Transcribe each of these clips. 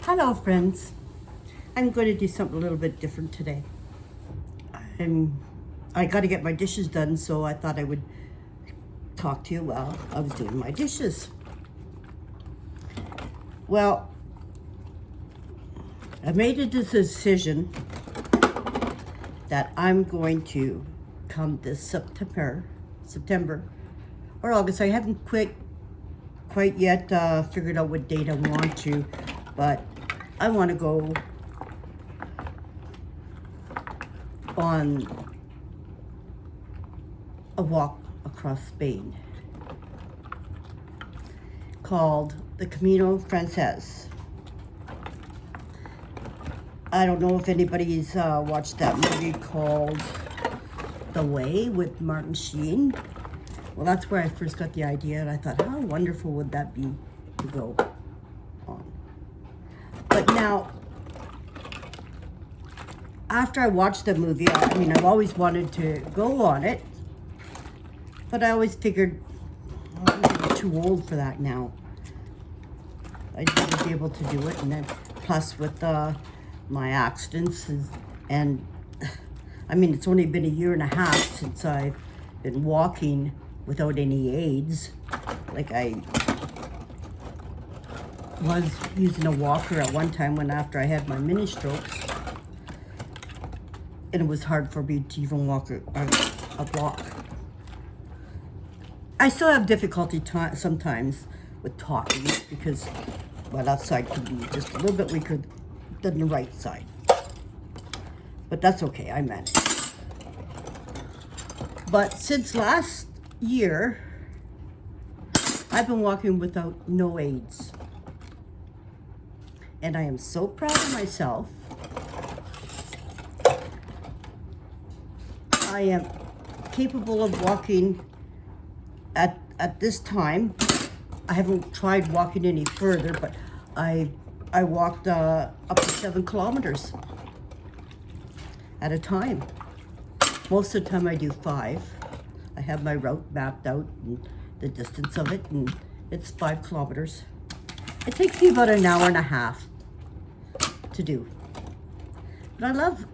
Hello friends. I'm going to do something a little bit different today. I got to get my dishes done, so I thought I would talk to you while I was doing my dishes. Well, I made a decision that I'm going to come this September or August. I haven't quite yet figured out what date I want to, but I want to go on a walk across Spain called the Camino Frances. I don't know if anybody's watched that movie called The Way with Martin Sheen. Well, that's where I first got the idea, and I thought, how wonderful would that be to go on. But now, after I watched the movie, I've always wanted to go on it, but I always figured, I'm maybe too old for that now. I'd never be able to do it, and then plus with my accidents, and it's only been a year and a half since I've been walking without any aids. Like, I was using a walker at one time after I had my mini strokes, and it was hard for me to even walk a block. I still have difficulty sometimes with talking because my left side can be just a little bit weaker than the right side. But that's okay, I manage. But since last year, I've been walking without no aids. And I am so proud of myself. I am capable of walking at this time. I haven't tried walking any further, but I walked up to 7 kilometers at a time. Most of the time I do 5. I have my route mapped out and the distance of it, and it's 5 kilometers. It takes me about an hour and a half to do. But I love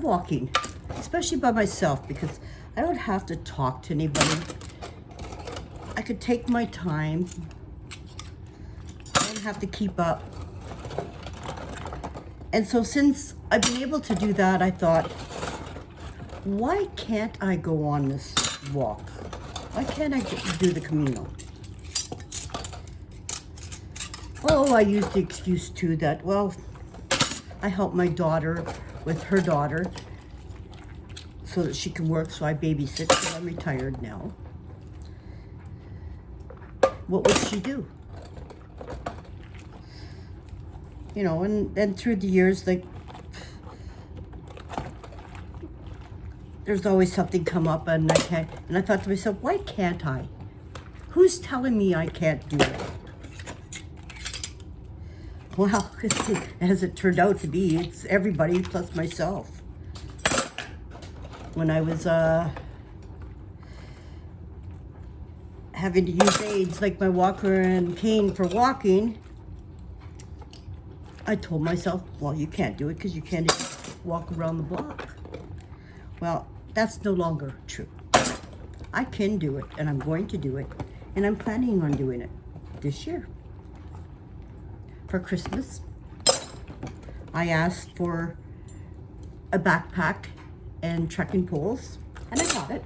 walking, especially by myself, because I don't have to talk to anybody. I could take my time. I don't have to keep up. And so since I've been able to do that, I thought, why can't I go on this walk? Why can't I do the Camino? Oh, I used the excuse too that, well, I help my daughter with her daughter so that she can work, so I babysit, because I'm retired now. What would she do? You know, and through the years, like, there's always something come up, and I can't, and I thought to myself, why can't I? Who's telling me I can't do it? Well, as it turned out to be, it's everybody plus myself. When I was having to use aids like my walker and cane for walking, I told myself, well, you can't do it because you can't walk around the block. Well, that's no longer true. I can do it, and I'm going to do it, and I'm planning on doing it this year. For Christmas, I asked for a backpack and trekking poles, and I got it.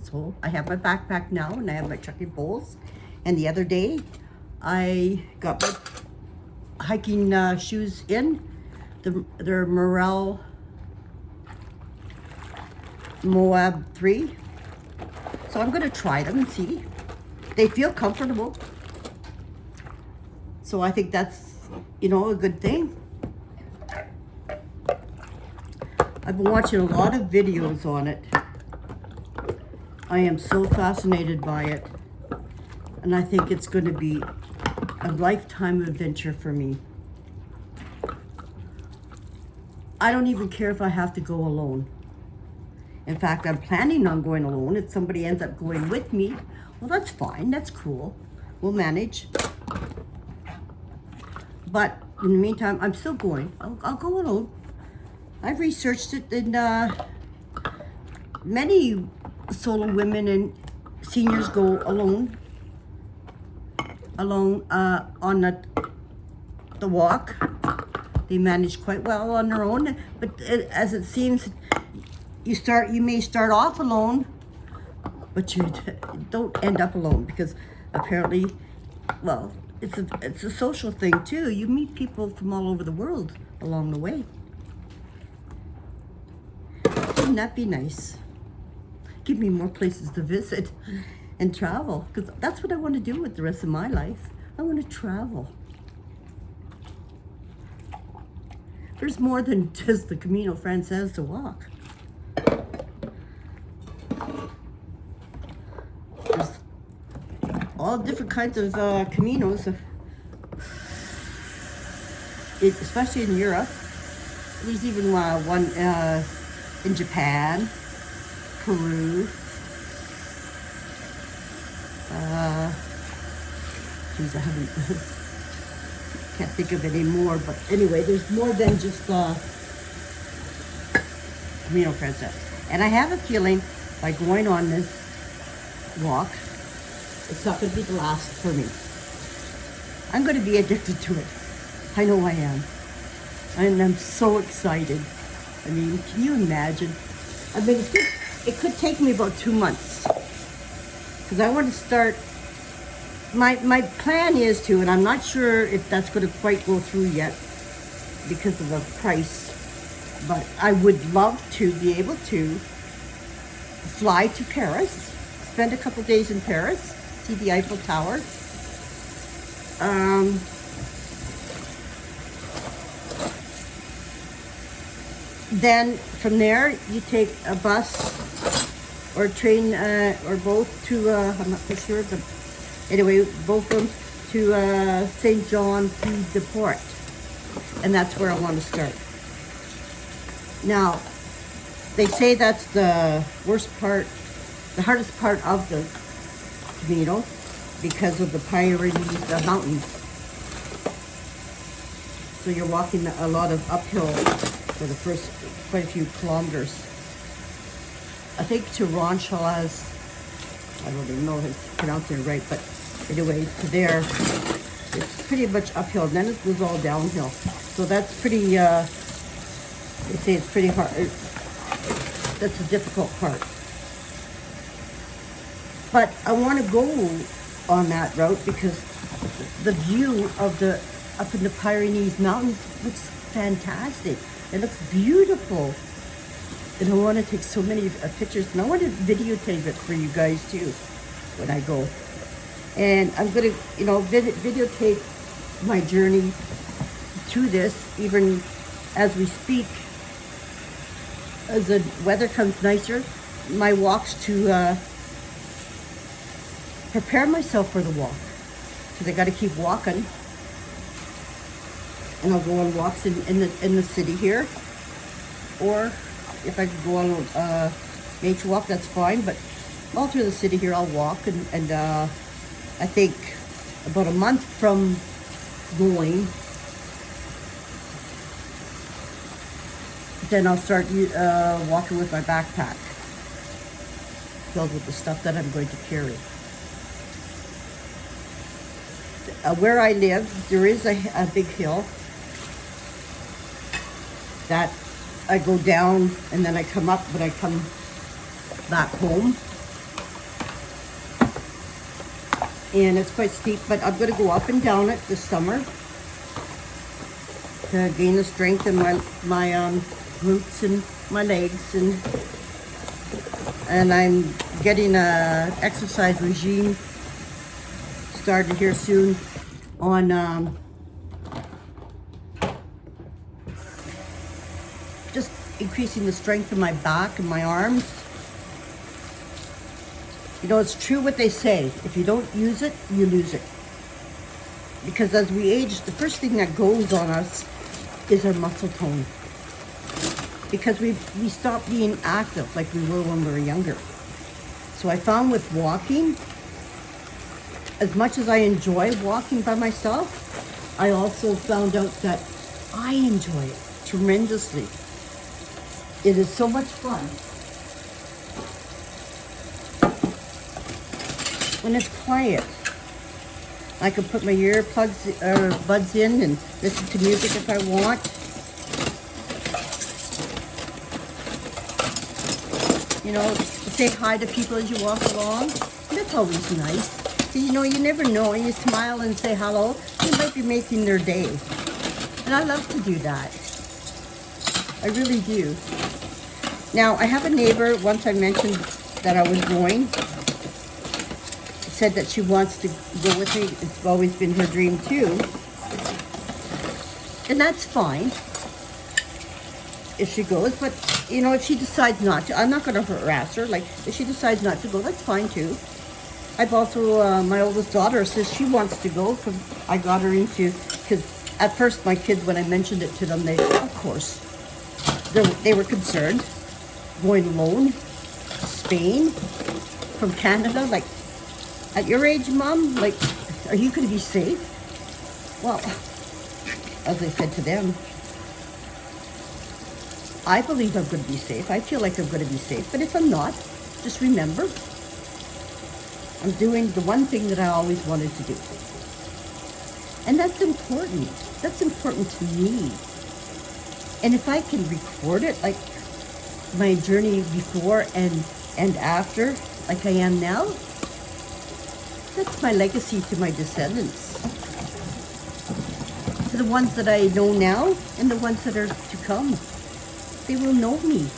So I have my backpack now, and I have my trekking poles. And the other day, I got my hiking shoes in. They're Morel Moab 3. So I'm going to try them and see. They feel comfortable. So I think that's, a good thing. I've been watching a lot of videos on it. I am so fascinated by it. And I think it's going to be a lifetime adventure for me. I don't even care if I have to go alone. In fact, I'm planning on going alone. If somebody ends up going with me, well, that's fine. That's cool. We'll manage. But in the meantime, I'm still going. I'll go alone. I've researched it, and many solo women and seniors go alone on the walk. They manage quite well on their own, but as it seems, you may start off alone, but you don't end up alone, because apparently, well, it's a social thing too. You meet people from all over the world along the way. Wouldn't that be nice? Give me more places to visit and travel, because that's what I want to do with the rest of my life. I want to travel. There's more than just the Camino Frances to walk. There's all different kinds of caminos, especially in Europe. There's even one in Japan, Peru. Geez, I can't think of any more, but anyway, there's more than just Camino Frances. And I have a feeling by going on this walk, it's not going to be the last for me. I'm going to be addicted to it. I know I am. And I'm so excited. I mean, can you imagine? I mean, it could take me about 2 months, because I want to start. My plan is to, and I'm not sure if that's going to quite go through yet because of the price, but I would love to be able to fly to Paris, spend a couple days in Paris, see the Eiffel Tower. Then from there, you take a bus or train or both to, I'm not quite sure, but anyway, both of them to St. John de Port. And that's where I want to start. Now, they say that's the worst part, the hardest part of the Camino, because of the Pyrenees, the mountains. So you're walking a lot of uphill for the first quite a few kilometers. I think to Ronchalaz, I don't even know if it's pronouncing it right, but anyway, to there, it's pretty much uphill. Then it goes all downhill. So that's pretty, they say it's pretty hard. That's a difficult part. But I want to go on that route because the view of up in the Pyrenees Mountains looks fantastic. It looks beautiful. And I want to take so many pictures, and I want to videotape it for you guys too when I go. And I'm going to, videotape my journey through this, even as we speak. As the weather comes nicer, my walks to prepare myself for the walk, because I got to keep walking. And I'll go on walks in the city here, or if I could go on a nature walk, that's fine. But all through the city here, I'll walk, and I think about a month from going, then I'll start walking with my backpack filled with the stuff that I'm going to carry. Where I live, there is a big hill that I go down, and then I come up when I come back home. And it's quite steep, but I'm going to go up and down it this summer to gain the strength in my glutes and my legs, and I'm getting a exercise regime started here soon on just increasing the strength of my back and my arms. It's true what they say. If you don't use it, you lose it. Because as we age, the first thing that goes on us is our muscle tone. Because we stop being active like we were when we were younger. So I found with walking, as much as I enjoy walking by myself, I also found out that I enjoy it tremendously. It is so much fun. When it's quiet, I can put my earplugs or buds in and listen to music if I want. You know, say hi to people as you walk along. That's always nice. You know, you never know. You smile and say hello, you might be making their day. And I love to do that. I really do. Now, I have a neighbor, once I mentioned that I was going, said that she wants to go with me. It's always been her dream too. And that's fine if she goes, but you know, if she decides not to, I'm not going to harass her. Like, if she decides not to go, that's fine too. I've also, my oldest daughter says she wants to go because I got her into, because at first my kids, when I mentioned it to them, they, of course, they were concerned. Going alone, Spain, from Canada, like, at your age, Mom, like, are you going to be safe? Well, as I said to them, I believe I'm going to be safe. I feel like I'm going to be safe. But if I'm not, just remember, I'm doing the one thing that I always wanted to do. And that's important. That's important to me. And if I can record it, like my journey before and after, like I am now, that's my legacy to my descendants. To the ones that I know now and the ones that are to come. They will know me.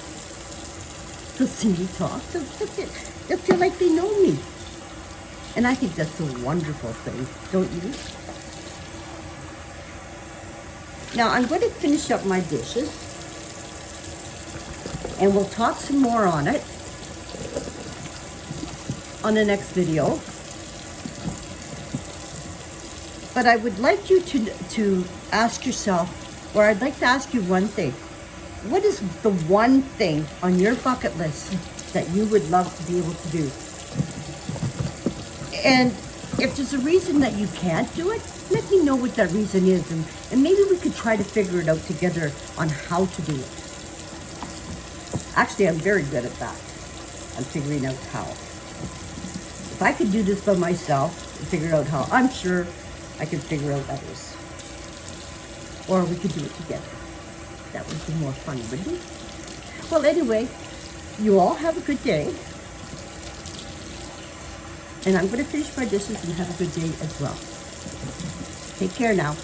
They'll see me talk. They'll feel like they know me. And I think that's a wonderful thing, don't you? Now I'm going to finish up my dishes. And we'll talk some more on it on the next video. But I would like you to ask yourself, or I'd like to ask you one thing. What is the one thing on your bucket list that you would love to be able to do? And if there's a reason that you can't do it, let me know what that reason is. And maybe we could try to figure it out together on how to do it. Actually, I'm very good at that. I'm figuring out how. If I could do this by myself and figure out how, I'm sure I could figure out others. Or we could do it together. That would be more fun, wouldn't it? Well, anyway, you all have a good day. And I'm going to finish my dishes and have a good day as well. Take care now.